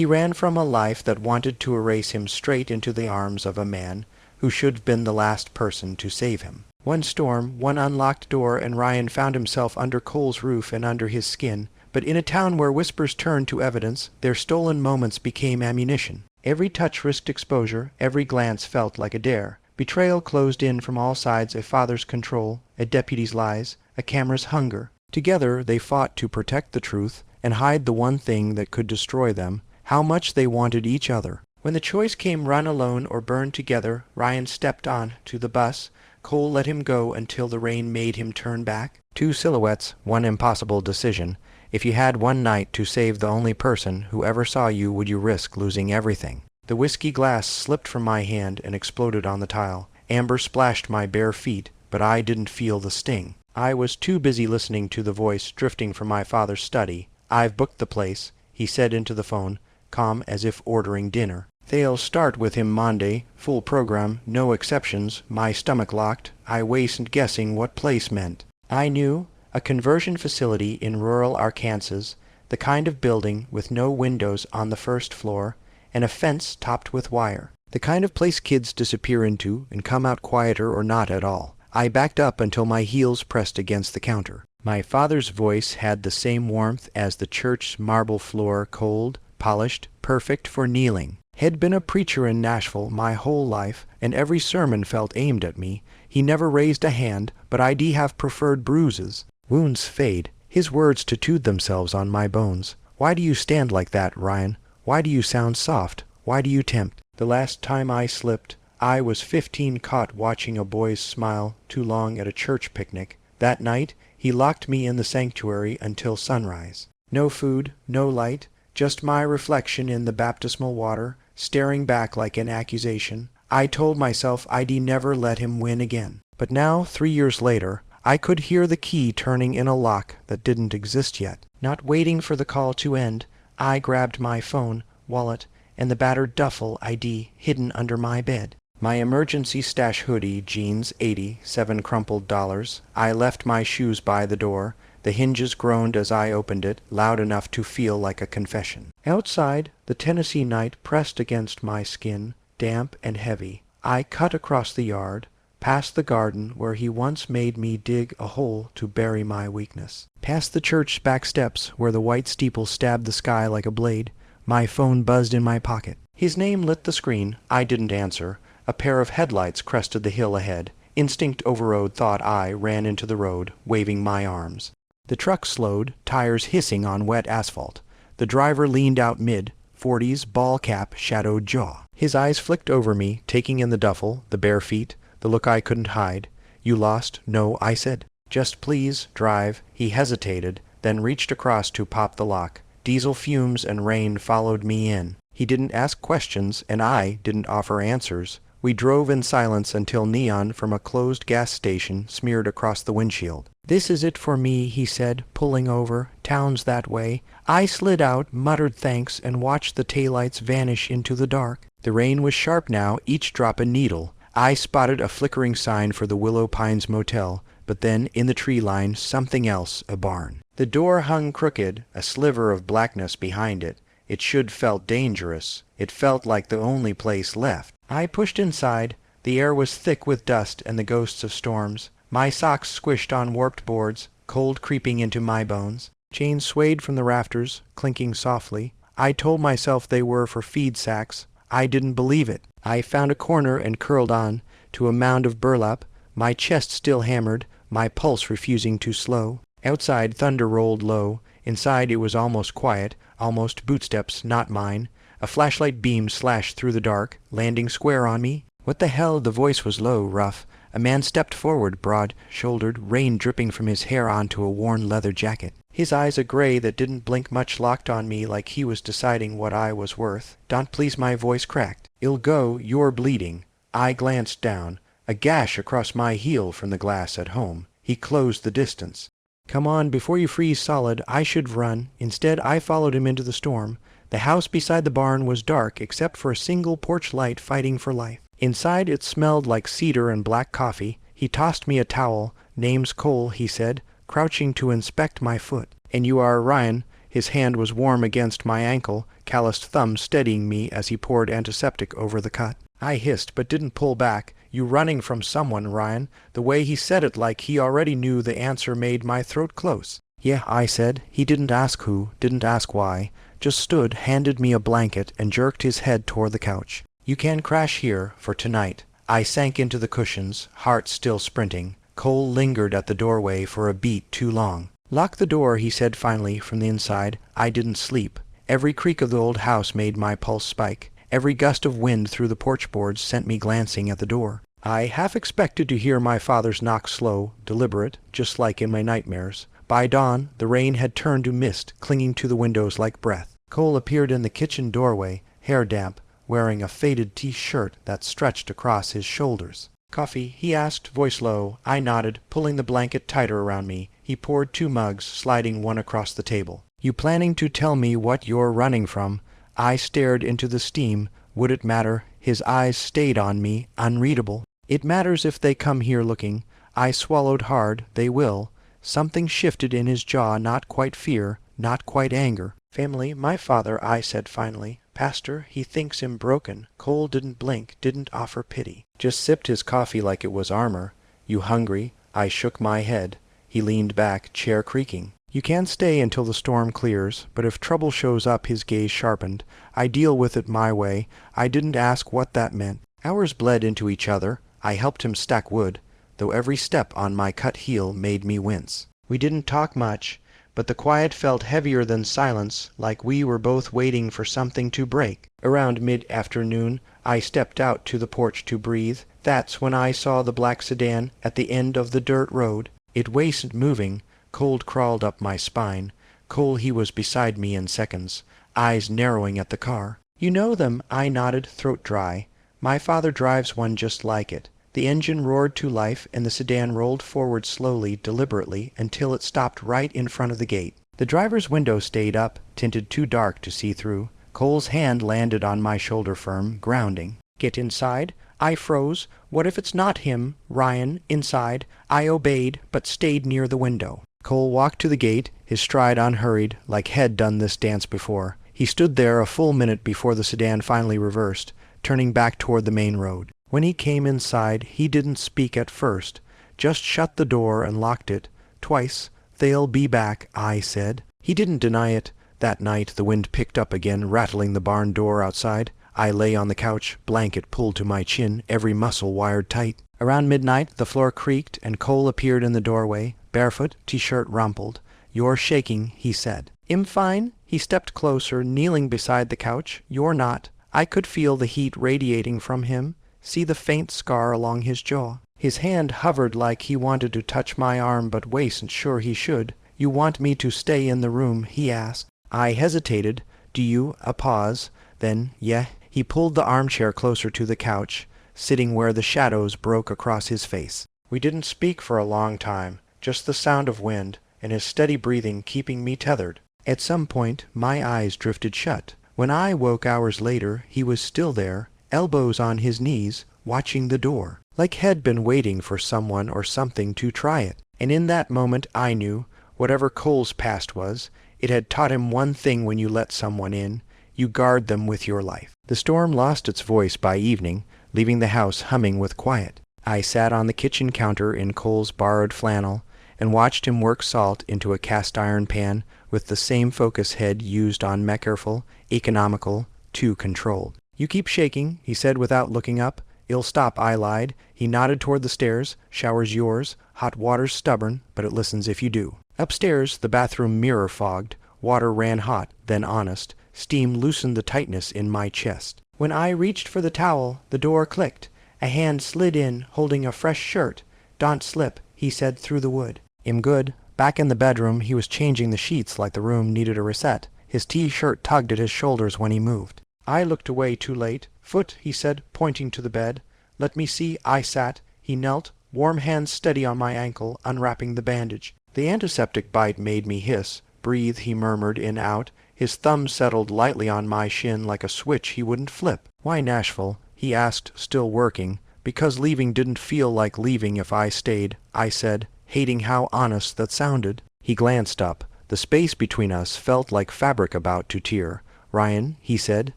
He ran from a life that wanted to erase him straight into the arms of a man who should have been the last person to save him. One storm, one unlocked door, and Ryan found himself under Cole's roof and under his skin. But in a town where whispers turned to evidence, their stolen moments became ammunition. Every touch risked exposure, every glance felt like a dare. Betrayal closed in from all sides, a father's control, a deputy's lies, a camera's hunger. Together they fought to protect the truth and hide the one thing that could destroy them, how much they wanted each other. When the choice came, run alone or burn together, Ryan stepped on to the bus. Cole let him go until the rain made him turn back. Two silhouettes, one impossible decision. If you had one night to save the only person who ever saw you, would you risk losing everything? The whiskey glass slipped from my hand and exploded on the tile. Amber splashed my bare feet, but I didn't feel the sting. I was too busy listening to the voice drifting from my father's study. "I've booked the place," he said into the phone, calm as if ordering dinner. "They'll start with him Monday, full program, no exceptions." My stomach locked. I wasn't guessing what place meant. I knew. A conversion facility in rural Arkansas, the kind of building with no windows on the first floor, and a fence topped with wire. The kind of place kids disappear into and come out quieter or not at all. I backed up until my heels pressed against the counter. My father's voice had the same warmth as the church's marble floor, cold, polished, perfect for kneeling. Had been a preacher in Nashville my whole life, and every sermon felt aimed at me. He never raised a hand, but I'd have preferred bruises. Wounds fade. His words tattooed themselves on my bones. "Why do you stand like that, Ryan? Why do you sound soft? Why do you tempt?" The last time I slipped, I was 15, caught watching a boy's smile too long at a church picnic. That night, he locked me in the sanctuary until sunrise. No food, no light, just my reflection in the baptismal water, staring back like an accusation. I told myself I'd never let him win again. But now, 3 years later, I could hear the key turning in a lock that didn't exist yet. Not waiting for the call to end, I grabbed my phone, wallet, and the battered duffel ID hidden under my bed. My emergency stash hoodie, jeans, 87 crumpled dollars. I left my shoes by the door. The hinges groaned as I opened it, loud enough to feel like a confession. Outside, the Tennessee night pressed against my skin, damp and heavy. I cut across the yard, past the garden where he once made me dig a hole to bury my weakness. Past the church back steps where the white steeple stabbed the sky like a blade. My phone buzzed in my pocket. His name lit the screen. I didn't answer. A pair of headlights crested the hill ahead. Instinct overrode thought. I ran into the road, waving my arms. The truck slowed, tires hissing on wet asphalt. The driver leaned out mid, 40s, ball cap, shadowed jaw. His eyes flicked over me, taking in the duffel, the bare feet, the look I couldn't hide. "You lost?" "No," I said. "Just please, drive." He hesitated, then reached across to pop the lock. Diesel fumes and rain followed me in. He didn't ask questions, and I didn't offer answers. We drove in silence until neon from a closed gas station smeared across the windshield. "This is it for me," he said, pulling over. "Town's that way." I slid out, muttered thanks, and watched the taillights vanish into the dark. The rain was sharp now, each drop a needle. I spotted a flickering sign for the Willow Pines Motel, but then, in the tree line, something else, a barn. The door hung crooked, a sliver of blackness behind it. It should felt dangerous. It felt like the only place left. I pushed inside. The air was thick with dust and the ghosts of storms. My socks squished on warped boards, cold creeping into my bones. Chains swayed from the rafters, clinking softly. I told myself they were for feed sacks. I didn't believe it. I found a corner and curled on to a mound of burlap, my chest still hammered, my pulse refusing to slow. Outside, thunder rolled low. Inside, it was almost quiet, almost bootsteps, not mine. A flashlight beam slashed through the dark, landing square on me. "What the hell?" The voice was low, rough. A man stepped forward, broad-shouldered, rain dripping from his hair onto a worn leather jacket. His eyes, a gray that didn't blink much, locked on me like he was deciding what I was worth. "Don't please," my voice cracked. "It'll go. You're bleeding." I glanced down. A gash across my heel from the glass at home. He closed the distance. "Come on, before you freeze solid." I should run. Instead, I followed him into the storm. The house beside the barn was dark, except for a single porch light fighting for life. Inside, it smelled like cedar and black coffee. He tossed me a towel. "Name's Cole," he said, crouching to inspect my foot. "And you are Ryan." His hand was warm against my ankle, calloused thumb steadying me as he poured antiseptic over the cut. I hissed, but didn't pull back. "You running from someone, Ryan." The way he said it like he already knew the answer made my throat close. "Yeah," I said. He didn't ask who, didn't ask why. Just stood, handed me a blanket, and jerked his head toward the couch. "You can crash here, for tonight." I sank into the cushions, heart still sprinting. Cole lingered at the doorway for a beat too long. "Lock the door," he said finally from the inside. I didn't sleep. Every creak of the old house made my pulse spike. Every gust of wind through the porch boards sent me glancing at the door. I half expected to hear my father's knock slow, deliberate, just like in my nightmares. By dawn, the rain had turned to mist, clinging to the windows like breath. Cole appeared in the kitchen doorway, hair damp, wearing a faded T-shirt that stretched across his shoulders. "Coffee?" he asked, voice low. I nodded, pulling the blanket tighter around me. He poured 2 mugs, sliding one across the table. "You planning to tell me what you're running from?" I stared into the steam. Would it matter? His eyes stayed on me, unreadable. "It matters if they come here looking." I swallowed hard. "They will." Something shifted in his jaw, not quite fear, not quite anger. "Family, my father," I said finally. "Pastor, he thinks him broken." Cole didn't blink, didn't offer pity. Just sipped his coffee like it was armor. "You hungry?" I shook my head. He leaned back, chair creaking. "You can stay until the storm clears, but if trouble shows up," his gaze sharpened, "I deal with it my way." I didn't ask what that meant. Hours bled into each other. I helped him stack wood, though every step on my cut heel made me wince. We didn't talk much, but the quiet felt heavier than silence, like we were both waiting for something to break. Around mid-afternoon, I stepped out to the porch to breathe. That's when I saw the black sedan at the end of the dirt road. It wasn't moving. Cold crawled up my spine. Cole, he was beside me in seconds, eyes narrowing at the car. "You know them?" I nodded, throat dry. "My father drives one just like it." The engine roared to life, and the sedan rolled forward slowly, deliberately, until it stopped right in front of the gate. The driver's window stayed up, tinted too dark to see through. Cole's hand landed on my shoulder firm, grounding. "Get inside?" I froze. What if it's not him, Ryan, inside? I obeyed, but stayed near the window. Cole walked to the gate, his stride unhurried, like he'd done this dance before. He stood there a full minute before the sedan finally reversed, turning back toward the main road. When he came inside, he didn't speak at first, just shut the door and locked it. Twice. "They'll be back," I said. He didn't deny it. That night the wind picked up again, rattling the barn door outside. I lay on the couch, blanket pulled to my chin, every muscle wired tight. Around midnight the floor creaked, and Cole appeared in the doorway, barefoot, T-shirt rumpled. "You're shaking," he said. "I'm fine." He stepped closer, kneeling beside the couch. "You're not." I could feel the heat radiating from him, see the faint scar along his jaw. His hand hovered like he wanted to touch my arm but wasn't sure he should. "You want me to stay in the room?" he asked. I hesitated. "Do you?" A pause. Then, "Yeah." He pulled the armchair closer to the couch, sitting where the shadows broke across his face. We didn't speak for a long time, just the sound of wind, and his steady breathing keeping me tethered. At some point, my eyes drifted shut. When I woke hours later, he was still there, elbows on his knees, watching the door, like he'd been waiting for someone or something to try it. And in that moment I knew, whatever Cole's past was, it had taught him one thing: when you let someone in, you guard them with your life. The storm lost its voice by evening, leaving the house humming with quiet. I sat on the kitchen counter in Cole's borrowed flannel and watched him work salt into a cast-iron pan with the same focus head used on careful, economical, too controlled. "You keep shaking," he said without looking up. "It'll stop," I lied. He nodded toward the stairs. "Shower's yours. Hot water's stubborn, but it listens if you do." Upstairs, the bathroom mirror fogged. Water ran hot, then honest. Steam loosened the tightness in my chest. When I reached for the towel, the door clicked. A hand slid in, holding a fresh shirt. "Don't slip," he said through the wood. "I'm good." Back in the bedroom, he was changing the sheets like the room needed a reset. His T-shirt tugged at his shoulders when he moved. I looked away too late. "Foot," he said, pointing to the bed. "Let me see." I sat. He knelt, warm hands steady on my ankle, unwrapping the bandage. The antiseptic bite made me hiss. "Breathe," he murmured in out. His thumb settled lightly on my shin like a switch he wouldn't flip. "Why Nashville?" he asked, still working. "Because leaving didn't feel like leaving if I stayed," I said, hating how honest that sounded. He glanced up. The space between us felt like fabric about to tear. "Ryan," he said,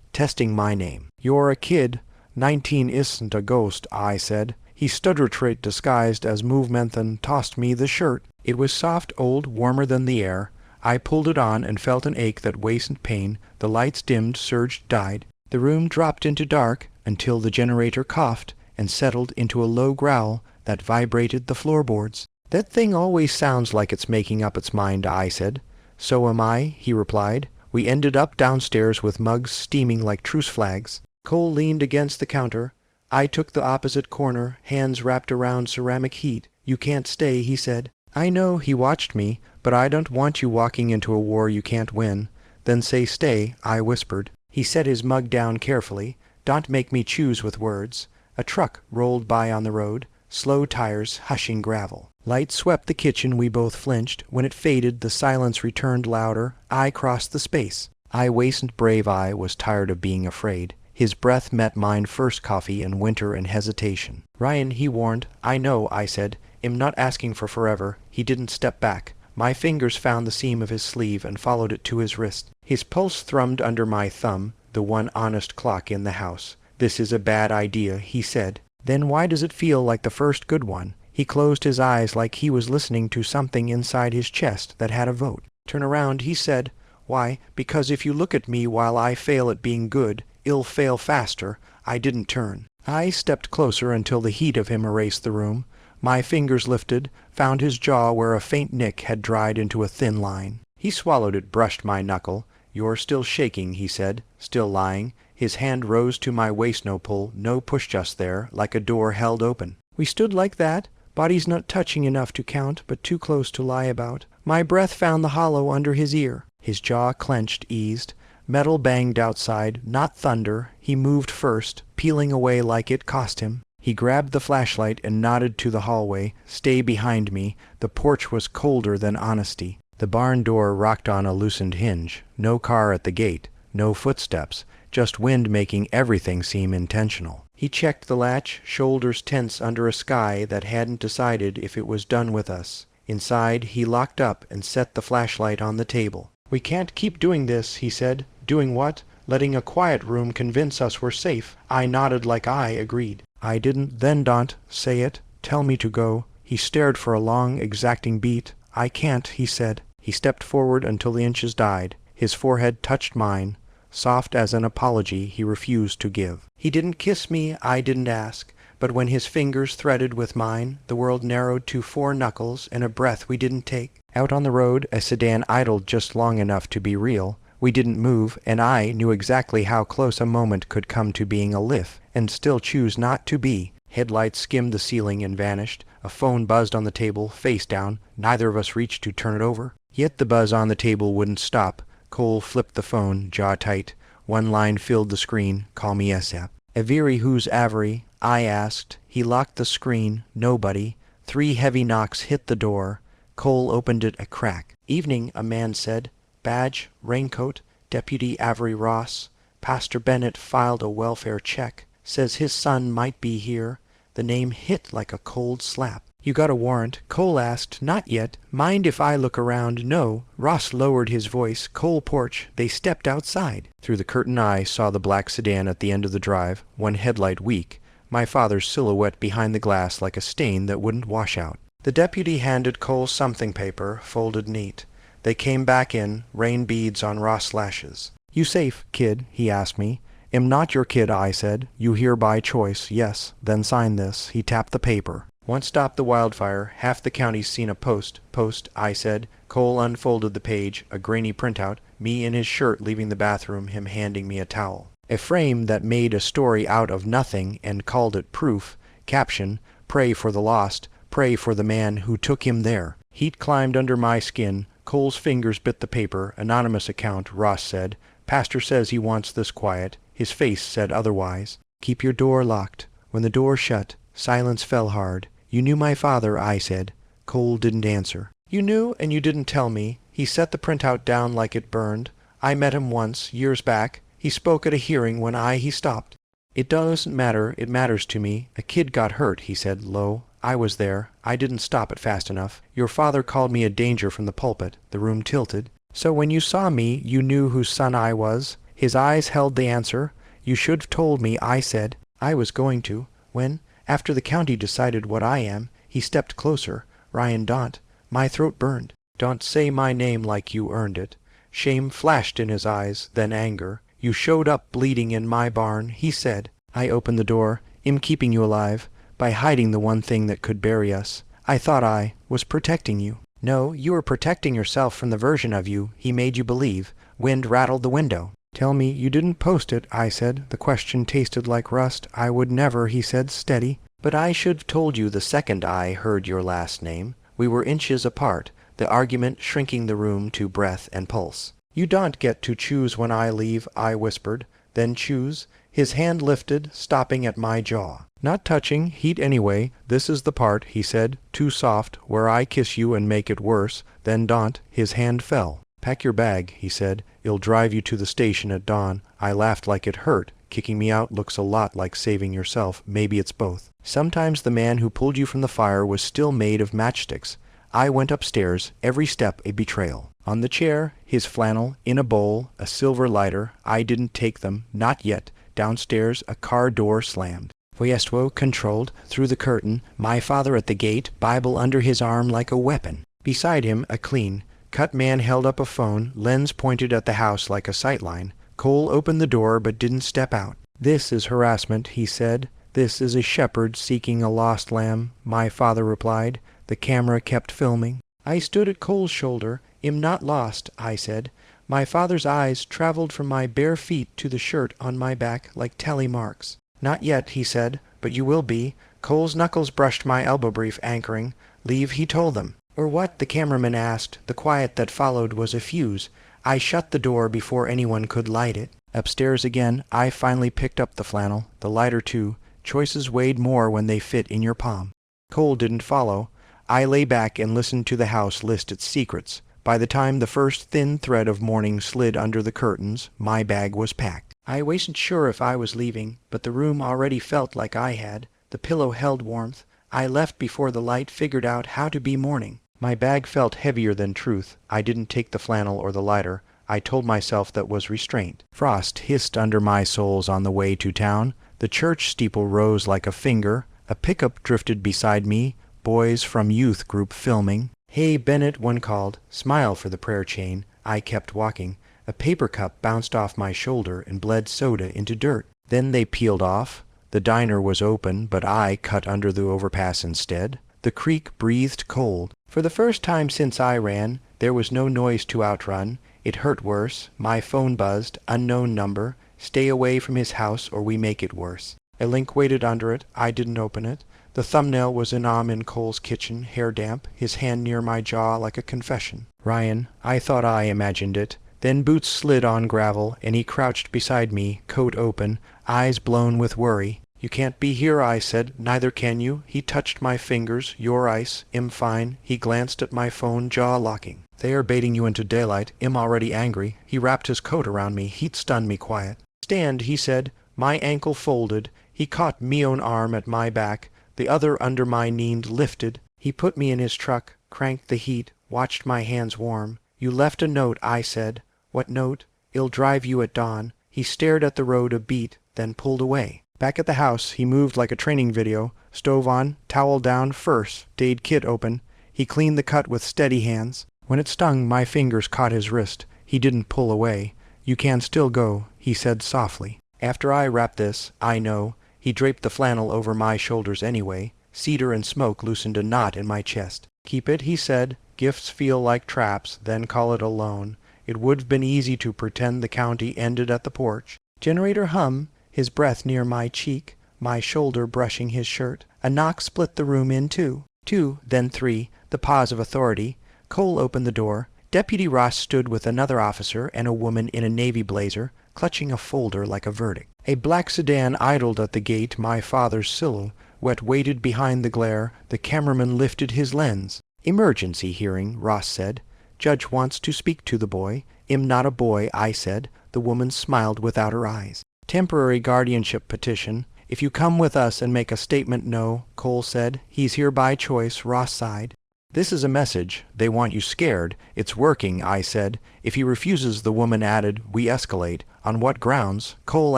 testing my name. "You're a kid. 19 isn't a ghost," I said. He stuttered straight disguised as movement and tossed me the shirt. It was soft, old, warmer than the air. I pulled it on and felt an ache that wasn't pain. The lights dimmed, surged, died. The room dropped into dark until the generator coughed and settled into a low growl that vibrated the floorboards. "That thing always sounds like it's making up its mind," I said. "So am I," he replied. We ended up downstairs with mugs steaming like truce flags. Cole leaned against the counter. I took the opposite corner, hands wrapped around ceramic heat. "You can't stay," he said. "I know," he watched me, "but I don't want you walking into a war you can't win." "Then say stay," I whispered. He set his mug down carefully. "Don't make me choose with words." A truck rolled by on the road, slow tires hushing gravel. Light swept the kitchen. We both flinched. When it faded, the silence returned louder. I crossed the space. I wasn't brave. I was tired of being afraid. His breath met mine, first coffee and winter and hesitation. "Ryan," he warned. "I know," I said. "I'm not asking for forever." He didn't step back. My fingers found the seam of his sleeve and followed it to his wrist. His pulse thrummed under my thumb, the one honest clock in the house. "This is a bad idea," he said. "Then why does it feel like the first good one?" He closed his eyes like he was listening to something inside his chest that had a vote. "Turn around," he said. "Why, because if you look at me while I fail at being good, it'll fail faster." I didn't turn. I stepped closer until the heat of him erased the room. My fingers lifted, found his jaw where a faint nick had dried into a thin line. He swallowed it, brushed my knuckle. "You're still shaking," he said, still lying. His hand rose to my waist. "No pull, no push just there, like a door held open." We stood like that, bodies not touching enough to count, but too close to lie about. My breath found the hollow under his ear. His jaw clenched, eased. Metal banged outside, not thunder. He moved first, peeling away like it cost him. He grabbed the flashlight and nodded to the hallway. "Stay behind me." The porch was colder than honesty. The barn door rocked on a loosened hinge. No car at the gate. No footsteps. Just wind making everything seem intentional. He checked the latch, shoulders tense under a sky that hadn't decided if it was done with us. Inside, he locked up and set the flashlight on the table. "We can't keep doing this," he said. "Doing what?" "Letting a quiet room convince us we're safe." I nodded like I agreed. "I didn't." "Then don't say it. Tell me to go." He stared for a long, exacting beat. "I can't," he said. He stepped forward until the inches died. His forehead touched mine. Soft as an apology, he refused to give. He didn't kiss me. I didn't ask. But when his fingers threaded with mine, the world narrowed to 4 knuckles and a breath we didn't take. Out on the road, a sedan idled just long enough to be real. We didn't move, and I knew exactly how close a moment could come to being a lift, and still choose not to be. Headlights skimmed the ceiling and vanished. A phone buzzed on the table, face down. Neither of us reached to turn it over. Yet the buzz on the table wouldn't stop. Cole flipped the phone, jaw tight. One line filled the screen. "Call me ASAP." "Avery, who's Avery?" I asked. He locked the screen. Nobody. 3 heavy knocks hit the door. Cole opened it a crack. "Evening," a man said. "Badge, raincoat, Deputy Avery Ross. Pastor Bennett filed a welfare check. Says his son might be here." The name hit like a cold slap. "You got a warrant?" Cole asked. "Not yet." "Mind if I look around?" "No." Ross lowered his voice. "Cole porch." They stepped outside. Through the curtain I saw the black sedan at the end of the drive, one headlight weak. My father's silhouette behind the glass like a stain that wouldn't wash out. The deputy handed Cole something paper, folded neat. They came back in, rain beads on Ross lashes. "You safe, kid?" he asked me. "Am not your kid," I said. "You here by choice." "Yes." "Then sign this." He tapped the paper. "Once stop the wildfire. Half the county's seen a post." "Post," I said. Cole unfolded the page, a grainy printout. Me in his shirt leaving the bathroom, him handing me a towel. A frame that made a story out of nothing and called it proof. Caption: "Pray for the lost. Pray for the man who took him there." Heat climbed under my skin. Cole's fingers bit the paper. "Anonymous account," Ross said. "Pastor says he wants this quiet." His face said otherwise. "Keep your door locked." When the door shut, silence fell hard. "You knew my father," I said. Cole didn't answer. "You knew, and you didn't tell me." He set the printout down like it burned. "I met him once, years back. He spoke at a hearing when he stopped." "It doesn't matter. It matters to me. A kid got hurt," he said low. I was there. I didn't stop it fast enough. Your father called me a danger from the pulpit. The room tilted. So when you saw me, you knew whose son I was. His eyes held the answer. You should have told me, I said. I was going to. When, after the county decided what I am, he stepped closer. Ryan Daunt. My throat burned. Don't say my name like you earned it. Shame flashed in his eyes, then anger. You showed up bleeding in my barn, he said. I opened the door. I'm keeping you alive. By hiding the one thing that could bury us. I thought I was protecting you. No, you were protecting yourself from the version of you he made you believe. Wind rattled the window. Tell me you didn't post it, I said. The question tasted like rust. I would never, he said, steady. But I should have told you the second I heard your last name. We were inches apart, the argument shrinking the room to breath and pulse. You don't get to choose when I leave, I whispered. Then choose. His hand lifted, stopping at my jaw. Not touching, heat anyway. This is the part, he said, too soft, where I kiss you and make it worse. Then Daunt, his hand fell. Pack your bag, he said. It'll drive you to the station at dawn. I laughed like it hurt. Kicking me out looks a lot like saving yourself. Maybe it's both. Sometimes the man who pulled you from the fire was still made of matchsticks. I went upstairs, every step a betrayal. On the chair, his flannel, in a bowl, a silver lighter. I didn't take them, not yet. Downstairs, a car door slammed. Voyesto controlled, through the curtain, my father at the gate, Bible under his arm like a weapon. Beside him, a clean, cut man held up a phone, lens pointed at the house like a sightline. Cole opened the door but didn't step out. This is harassment, he said. This is a shepherd seeking a lost lamb, my father replied. The camera kept filming. I stood at Cole's shoulder. Am not lost, I said. My father's eyes traveled from my bare feet to the shirt on my back like tally marks. Not yet, he said, but you will be. Cole's knuckles brushed my elbow brief, anchoring. Leave, he told them. Or what, the cameraman asked. The quiet that followed was a fuse. I shut the door before anyone could light it. Upstairs again, I finally picked up the flannel, the lighter too. Choices weighed more when they fit in your palm. Cole didn't follow. I lay back and listened to the house list its secrets. By the time the first thin thread of morning slid under the curtains, my bag was packed. I wasn't sure if I was leaving, but the room already felt like I had. The pillow held warmth. I left before the light figured out how to be morning. My bag felt heavier than truth. I didn't take the flannel or the lighter. I told myself that was restraint. Frost hissed under my soles on the way to town. The church steeple rose like a finger. A pickup drifted beside me. Boys from youth group filming. Hey, Bennett, one called. Smile for the prayer chain. I kept walking. A paper cup bounced off my shoulder and bled soda into dirt. Then they peeled off. The diner was open, but I cut under the overpass instead. The creek breathed cold. For the first time since I ran, there was no noise to outrun. It hurt worse. My phone buzzed. Unknown number. Stay away from his house or we make it worse. A link waited under it. I didn't open it. The thumbnail was Inam in Cole's kitchen, hair damp, his hand near my jaw like a confession. Ryan, I thought I imagined it. Then boots slid on gravel, and he crouched beside me, coat open, eyes blown with worry. You can't be here, I said. Neither can you. He touched my fingers. Your ice. Im fine. He glanced at my phone, jaw locking. They are baiting you into daylight. Im already angry. He wrapped his coat around me. He'd stunned me quiet. Stand, he said. My ankle folded. He caught me own arm at my back. The other under my knee lifted. He put me in his truck, cranked the heat, watched my hands warm. You left a note, I said. What note? I'll drive you at dawn. He stared at the road a beat, then pulled away. Back at the house, he moved like a training video. Stove on, towel down, first, Dade kit open. He cleaned the cut with steady hands. When it stung, my fingers caught his wrist. He didn't pull away. You can still go, he said softly. After I wrap this, I know. He draped the flannel over my shoulders anyway. Cedar and smoke loosened a knot in my chest. Keep it, he said. Gifts feel like traps, then call it a loan. It would have been easy to pretend the county ended at the porch. Generator hum, his breath near my cheek, my shoulder brushing his shirt. A knock split the room in two. Two, then three, the pause of authority. Cole opened the door. Deputy Ross stood with another officer and a woman in a navy blazer, clutching a folder like a verdict. A black sedan idled at the gate, my father's silhouette waited behind the glare. The cameraman lifted his lens. Emergency hearing, Ross said. Judge wants to speak to the boy. Am not a boy, I said. The woman smiled without her eyes. Temporary guardianship petition. If you come with us and make a statement, no, Cole said. He's here by choice, Ross sighed. This is a message. They want you scared. It's working, I said. If he refuses, the woman added, we escalate. On what grounds? Cole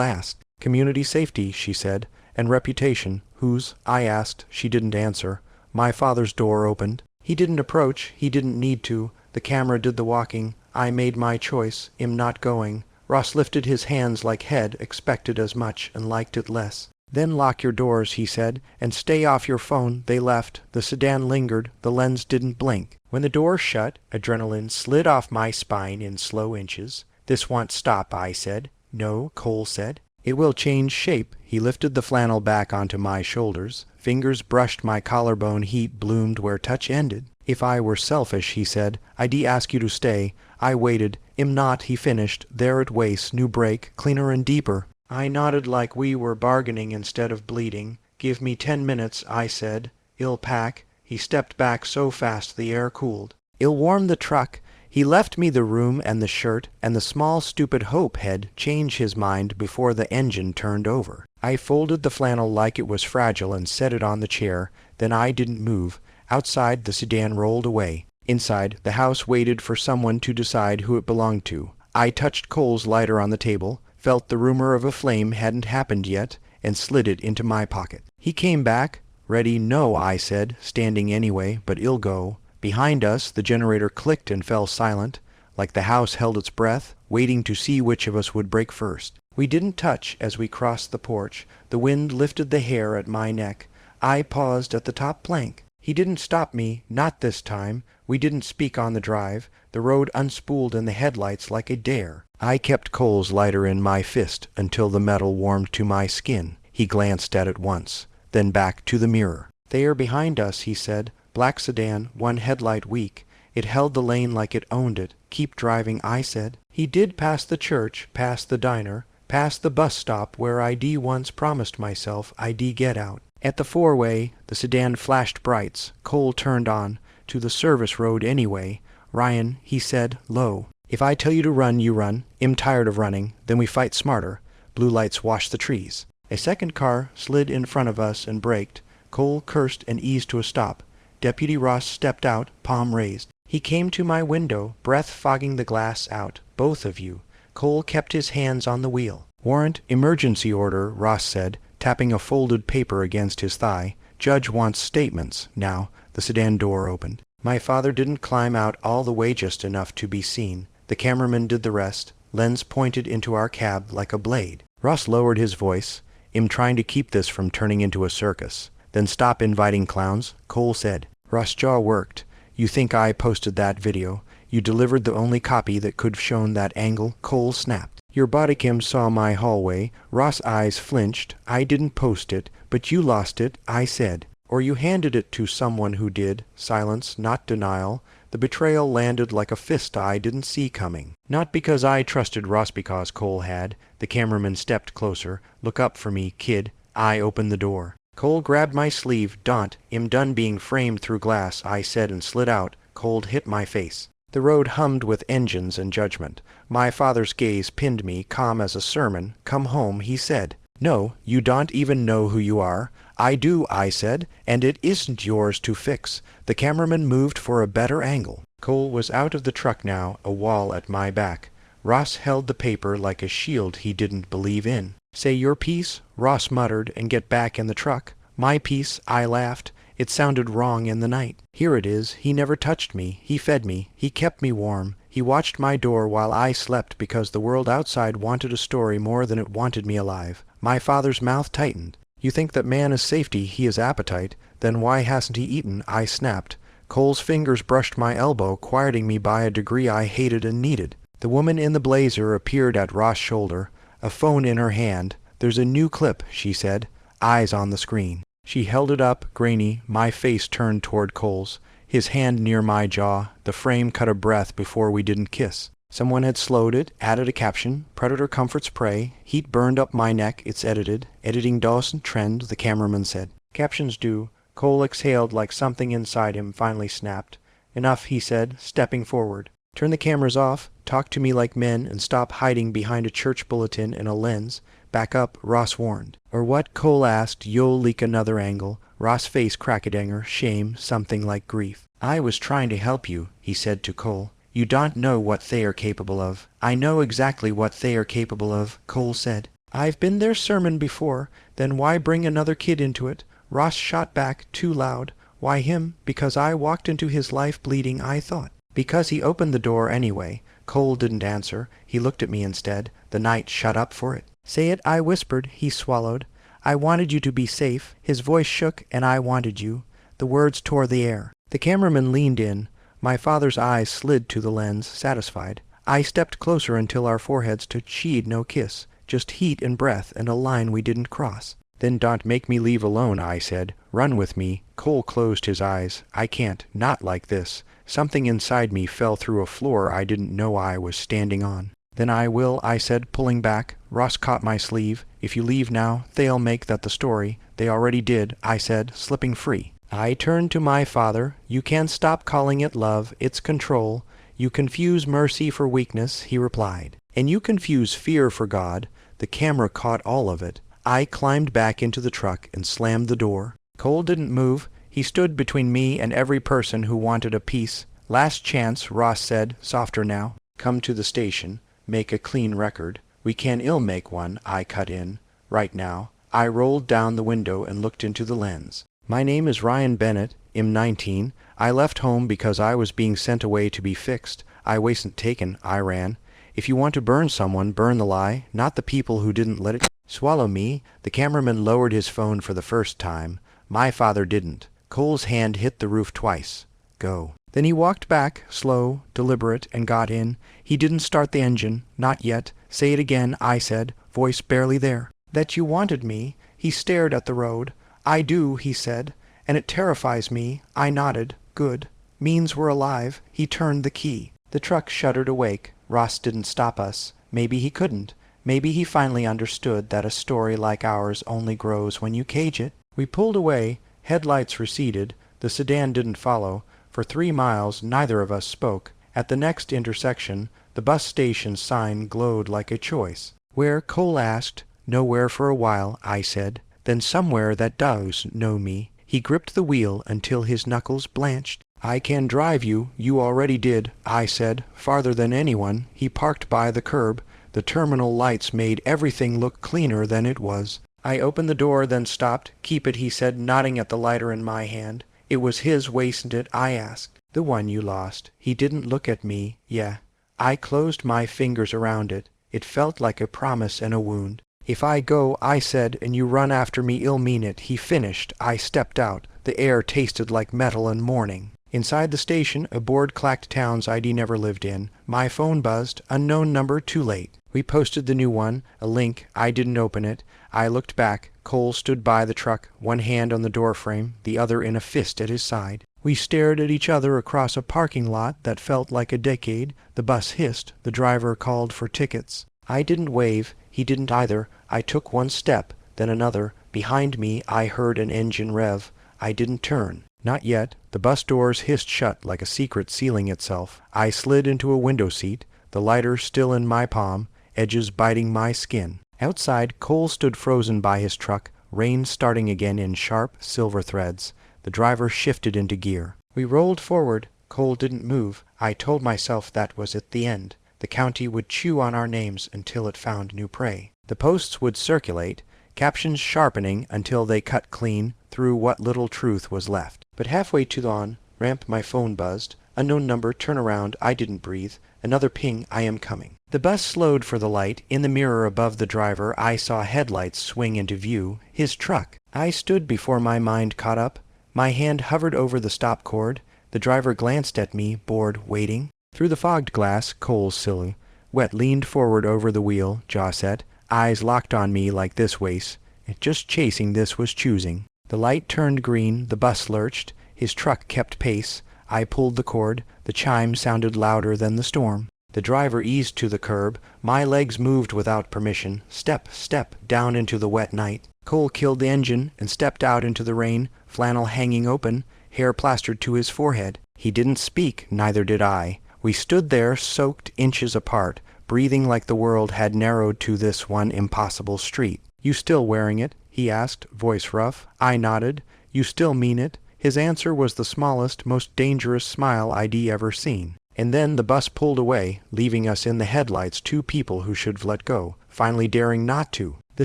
asked. Community safety, she said. And reputation. Whose? I asked. She didn't answer. My father's door opened. He didn't approach. He didn't need to. The camera did the walking. I made my choice. Am not going. Ross lifted his hands like head, expected as much, and liked it less. Then lock your doors, he said, and stay off your phone. They left. The sedan lingered. The lens didn't blink. When the door shut, adrenaline slid off my spine in slow inches. This won't stop, I said. No, Cole said. It will change shape. He lifted the flannel back onto my shoulders. Fingers brushed my collarbone. Heat bloomed where touch ended. If I were selfish, he said, I'd ask you to stay. I waited. Am not, he finished. There it wastes. New break. Cleaner and deeper. I nodded like we were bargaining instead of bleeding. Give me 10 minutes, I said. I'll pack. He stepped back so fast the air cooled. I'll warm the truck. He left me the room and the shirt, and the small stupid hope had changed his mind before the engine turned over. I folded the flannel like it was fragile and set it on the chair. Then I didn't move. Outside, the sedan rolled away. Inside, the house waited for someone to decide who it belonged to. I touched Cole's lighter on the table, felt the rumor of a flame hadn't happened yet, and slid it into my pocket. He came back. Ready? No, I said, standing anyway, but I'll go. Behind us, the generator clicked and fell silent, like the house held its breath, waiting to see which of us would break first. We didn't touch as we crossed the porch. The wind lifted the hair at my neck. I paused at the top plank. He didn't stop me, not this time. We didn't speak on the drive. The road unspooled in the headlights like a dare. I kept Cole's lighter in my fist until the metal warmed to my skin. He glanced at it once, then back to the mirror. They are behind us, he said. Black sedan, one headlight weak. It held the lane like it owned it. Keep driving, I said. He did pass the church, past the diner, past the bus stop where I'd once promised myself I'd get out. At the four-way, the sedan flashed brights. Cole turned on. To the service road anyway. Ryan, he said, low. If I tell you to run, you run. I'm tired of running. Then we fight smarter. Blue lights wash the trees. A second car slid in front of us and braked. Cole cursed and eased to a stop. Deputy Ross stepped out, palm raised. He came to my window, breath fogging the glass out. Both of you. Cole kept his hands on the wheel. Warrant, emergency order, Ross said, tapping a folded paper against his thigh. Judge wants statements. Now, the sedan door opened. My father didn't climb out all the way just enough to be seen. The cameraman did the rest. Lens pointed into our cab like a blade. Ross lowered his voice. I'm trying to keep this from turning into a circus. Then stop inviting clowns, Cole said. Ross' jaw worked. You think I posted that video? You delivered the only copy that could have shown that angle, Cole snapped. Your bodycam saw my hallway. Ross' eyes flinched. I didn't post it, but you lost it, I said. Or you handed it to someone who did. Silence, not denial. The betrayal landed like a fist I didn't see coming. Not because I trusted Ross, because Cole had. The cameraman stepped closer. Look up for me, kid. I opened the door. Cole grabbed my sleeve. Don't. I'm done being framed through glass, I said, and slid out. Cold hit my face. The road hummed with engines and judgment. My father's gaze pinned me, calm as a sermon. Come home, he said. No, you don't even know who you are. I do, I said, and it isn't yours to fix. The cameraman moved for a better angle. Cole was out of the truck now, a wall at my back. Ross held the paper like a shield he didn't believe in. Say your piece, Ross muttered, and get back in the truck. My piece, I laughed. It sounded wrong in the night. Here it is. He never touched me. He fed me. He kept me warm. He watched my door while I slept because the world outside wanted a story more than it wanted me alive. My father's mouth tightened. You think that man is safety, he is appetite. Then why hasn't he eaten? I snapped. Cole's fingers brushed my elbow, quieting me by a degree I hated and needed. The woman in the blazer appeared at Ross' shoulder, a phone in her hand. There's a new clip, she said, eyes on the screen. She held it up, grainy, my face turned toward Cole's, his hand near my jaw. The frame cut a breath before we didn't kiss. Someone had slowed it, added a caption, Predator comforts prey, heat burned up my neck, it's edited, editing Dawson trend, the cameraman said. Captions do. Cole exhaled like something inside him finally snapped. Enough, he said, stepping forward. Turn the cameras off, talk to me like men, and stop hiding behind a church bulletin and a lens. Back up, Ross warned. Or what? Cole asked. You'll leak another angle. Ross' face crackadanger, shame, something like grief. I was trying to help you, he said to Cole. You don't know what they are capable of. I know exactly what they are capable of, Cole said. I've been their sermon before. Then why bring another kid into it? Ross shot back, too loud. Why him? Because I walked into his life bleeding, I thought. Because he opened the door anyway. Cole didn't answer. He looked at me instead. The night shut up for it. Say it, I whispered. He swallowed. I wanted you to be safe. His voice shook, and I wanted you. The words tore the air. The cameraman leaned in. My father's eyes slid to the lens, satisfied. I stepped closer until our foreheads touched. She'd no kiss. Just heat and breath and a line we didn't cross. Then don't make me leave alone, I said. Run with me. Cole closed his eyes. I can't. Not like this. Something inside me fell through a floor I didn't know I was standing on. Then I will, I said, pulling back. Ross caught my sleeve. If you leave now, they'll make that the story. They already did, I said, slipping free. I turned to my father. You can't stop calling it love. It's control. You confuse mercy for weakness, he replied. And you confuse fear for God. The camera caught all of it. I climbed back into the truck and slammed the door. Cole didn't move. He stood between me and every person who wanted a piece. Last chance, Ross said, softer now. Come to the station. Make a clean record. We can ill make one, I cut in. Right now. I rolled down the window and looked into the lens. My name is Ryan Bennett. I'm 19. I left home because I was being sent away to be fixed. I wasn't taken. I ran. If you want to burn someone, burn the lie, not the people who didn't let it swallow me. The cameraman lowered his phone for the first time. My father didn't. Cole's hand hit the roof twice. Go. Then he walked back, slow, deliberate, and got in. He didn't start the engine. Not yet. Say it again, I said, voice barely there. That you wanted me. He stared at the road. I do, he said, and it terrifies me. I nodded. Good. Means we're alive. He turned the key. The truck shuddered awake. Ross didn't stop us. Maybe he couldn't. Maybe he finally understood that a story like ours only grows when you cage it. We pulled away. Headlights receded. The sedan didn't follow. For 3 miles neither of us spoke. At the next intersection, the bus station sign glowed like a choice. Where? Cole asked. Nowhere for a while, I said. Then somewhere that does know me. He gripped the wheel until his knuckles blanched. I can drive you. You already did, I said, farther than anyone. He parked by the curb. The terminal lights made everything look cleaner than it was. I opened the door, then stopped. Keep it, he said, nodding at the lighter in my hand. It was his, wasn't it? I asked. The one you lost. He didn't look at me. Yeah. I closed my fingers around it. It felt like a promise and a wound. If I go, I said, and you run after me, I'll mean it. He finished. I stepped out. The air tasted like metal and morning. Inside the station, a board clacked Town's ID never lived in. My phone buzzed. Unknown number, too late. We posted the new one, a link. I didn't open it. I looked back. Cole stood by the truck, one hand on the doorframe, the other in a fist at his side. We stared at each other across a parking lot that felt like a decade. The bus hissed. The driver called for tickets. I didn't wave. He didn't either. I took one step, then another. Behind me I heard an engine rev. I didn't turn. Not yet. The bus doors hissed shut like a secret sealing itself. I slid into a window seat, the lighter still in my palm, edges biting my skin. Outside, Cole stood frozen by his truck, rain starting again in sharp silver threads. The driver shifted into gear. We rolled forward. Cole didn't move. I told myself that was at the end. The county would chew on our names until it found new prey. The posts would circulate, captions sharpening until they cut clean through what little truth was left. But halfway to dawn, ramp, my phone buzzed. Unknown number, turn around. I didn't breathe. Another ping, I am coming. The bus slowed for the light. In the mirror above the driver, I saw headlights swing into view. His truck. I stood before my mind caught up. My hand hovered over the stop cord. The driver glanced at me, bored, waiting. Through the fogged glass, Cole's silhouette leaned forward over the wheel, jaw set, eyes locked on me like this waist. Just chasing this was choosing. The light turned green, the bus lurched. His truck kept pace. I pulled the cord. The chime sounded louder than the storm. The driver eased to the curb. My legs moved without permission. Step, step, down into the wet night. Cole killed the engine and stepped out into the rain, flannel hanging open, hair plastered to his forehead. He didn't speak, neither did I. We stood there, soaked inches apart, breathing like the world had narrowed to this one impossible street. "You still wearing it?" he asked, voice rough. I nodded. "You still mean it?" His answer was the smallest, most dangerous smile I'd ever seen. And then the bus pulled away, leaving us in the headlights, two people who should have let go, finally daring not to. The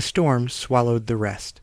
storm swallowed the rest.